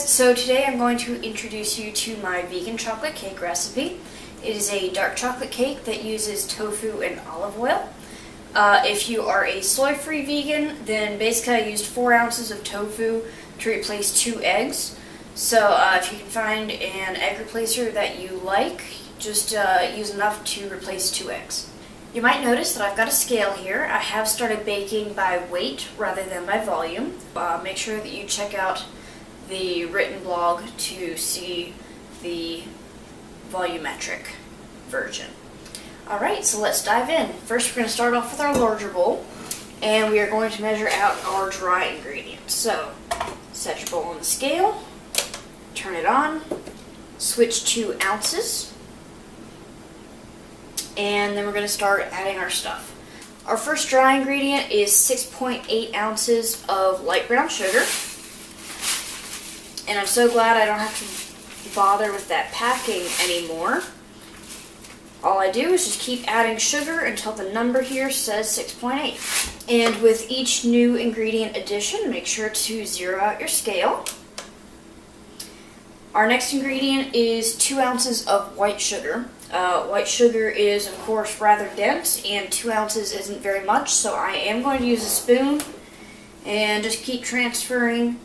so today I'm going to introduce you to my vegan chocolate cake recipe. It is a dark chocolate cake that uses tofu and olive oil. If you are a soy-free vegan, then basically I used 4 ounces of tofu to replace 2 eggs. So if you can find an egg replacer that you like, just use enough to replace 2 eggs. You might notice that I've got a scale here. I have started baking by weight rather than by volume. Make sure that you check out the written blog to see the volumetric version. Alright, so let's dive in. First we're going to start off with our larger bowl, and we are going to measure out our dry ingredients. So, set your bowl on the scale, turn it on, switch to ounces, and then we're going to start adding our stuff. Our first dry ingredient is 6.8 ounces of light brown sugar, and I'm so glad I don't have to bother with that packing anymore. All I do is just keep adding sugar until the number here says 6.8. And with each new ingredient addition, make sure to zero out your scale. Our next ingredient is 2 ounces of white sugar. White sugar is, of course, rather dense, and 2 ounces isn't very much, so I am going to use a spoon and just keep transferring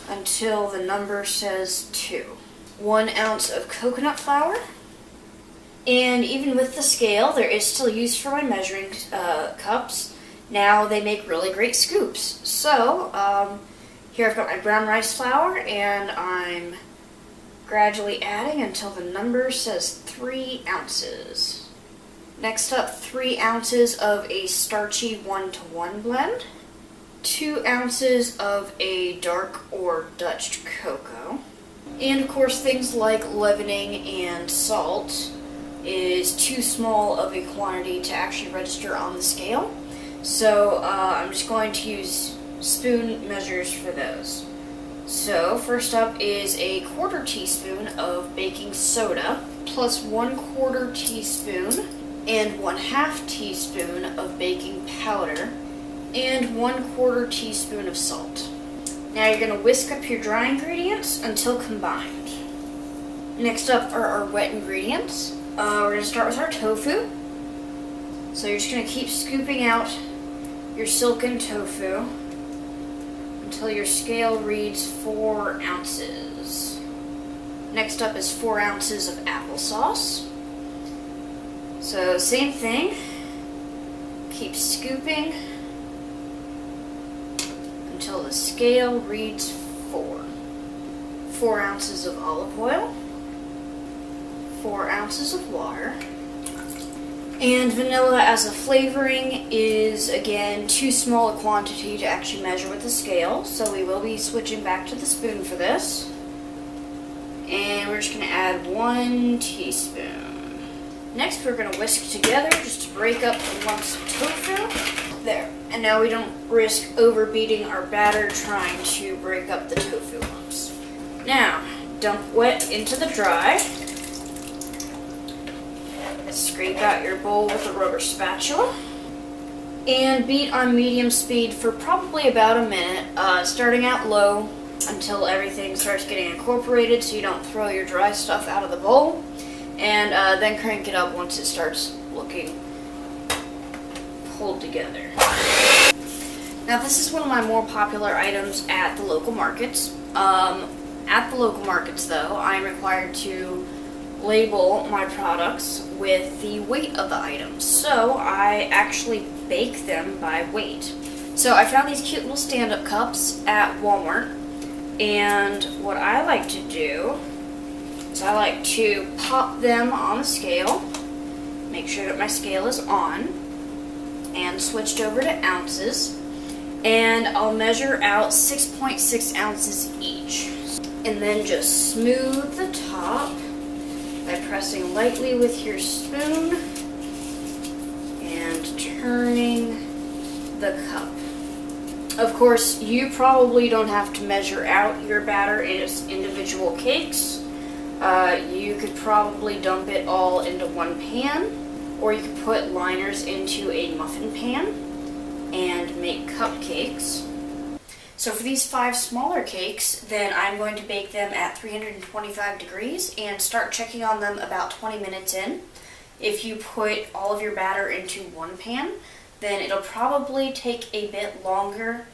until the number says 2. 1 ounce of coconut flour. And even with the scale, there is still use for my measuring cups. Now they make really great scoops. So, here I've got my brown rice flour, and I'm gradually adding until the number says 3 ounces. Next up, 3 ounces of a starchy 1-to-1 blend, 2 ounces of a dark or Dutch cocoa, and of course things like leavening and salt is too small of a quantity to actually register on the scale. So I'm just going to use spoon measures for those. So first up is a 1/4 teaspoon of baking soda plus 1/4 teaspoon and 1/2 teaspoon of baking powder and 1/4 teaspoon of salt. Now you're going to whisk up your dry ingredients until combined. Next up are our wet ingredients. We're going to start with our tofu. So you're just going to keep scooping out your silken tofu until your scale reads 4 ounces. Next up is 4 ounces of applesauce. So same thing, keep scooping until the scale reads 4. 4 ounces of olive oil, 4 ounces of water, and vanilla as a flavoring is, again, too small a quantity to actually measure with the scale, so we will be switching back to the spoon for this. And we're just going to add 1 teaspoon. Next we're going to whisk together just to break up the lumps of tofu. There. And now we don't risk overbeating our batter trying to break up the tofu lumps. Now, dump wet into the dry. Scrape out your bowl with a rubber spatula. And beat on medium speed for probably about a minute, starting out low until everything starts getting incorporated so you don't throw your dry stuff out of the bowl. And then crank it up once it starts looking pulled together. Now this is one of my more popular items at the local markets. At the local markets though, I am required to label my products with the weight of the items. So I actually bake them by weight. So I found these cute little stand-up cups at Walmart, and what I like to do is I like to pop them on the scale, make sure that my scale is on, and switched over to ounces, and I'll measure out 6.6 ounces each. And then just smooth the top by pressing lightly with your spoon and turning the cup. Of course, you probably don't have to measure out your batter as individual cakes. You could probably dump it all into one pan, or you could put liners into a muffin pan and make cupcakes. So for these 5 smaller cakes, then I'm going to bake them at 325 degrees and start checking on them about 20 minutes in. If you put all of your batter into one pan, then it'll probably take a bit longer,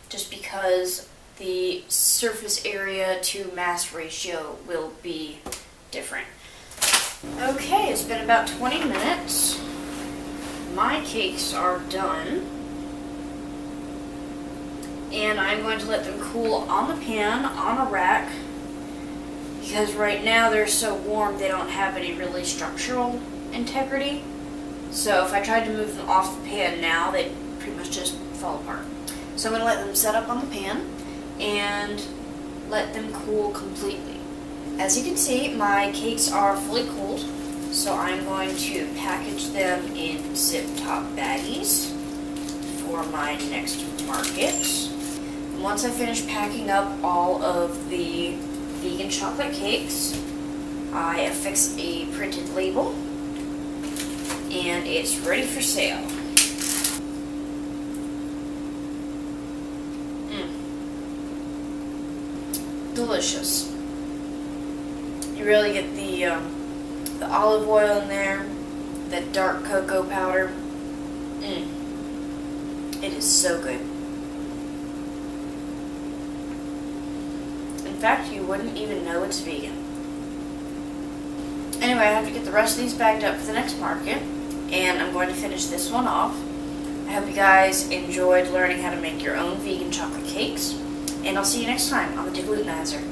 just because the surface area to mass ratio will be different. Okay, it's been about 20 minutes. My cakes are done. And I'm going to let them cool on the pan, on a rack, because right now they're so warm they don't have any really structural integrity. So if I tried to move them off the pan now, they'd pretty much just fall apart. So I'm going to let them set up on the pan and let them cool completely. As you can see, my cakes are fully cooled, so I'm going to package them in zip top baggies for my next market. And once I finish packing up all of the vegan chocolate cakes, I affix a printed label and it's ready for sale. Delicious. You really get the olive oil in there, that dark cocoa powder. It is so good. In fact, you wouldn't even know it's vegan. Anyway, I have to get the rest of these bagged up for the next market, and I'm going to finish this one off. I hope you guys enjoyed learning how to make your own vegan chocolate cakes, and I'll see you next time on the Deglutenizer.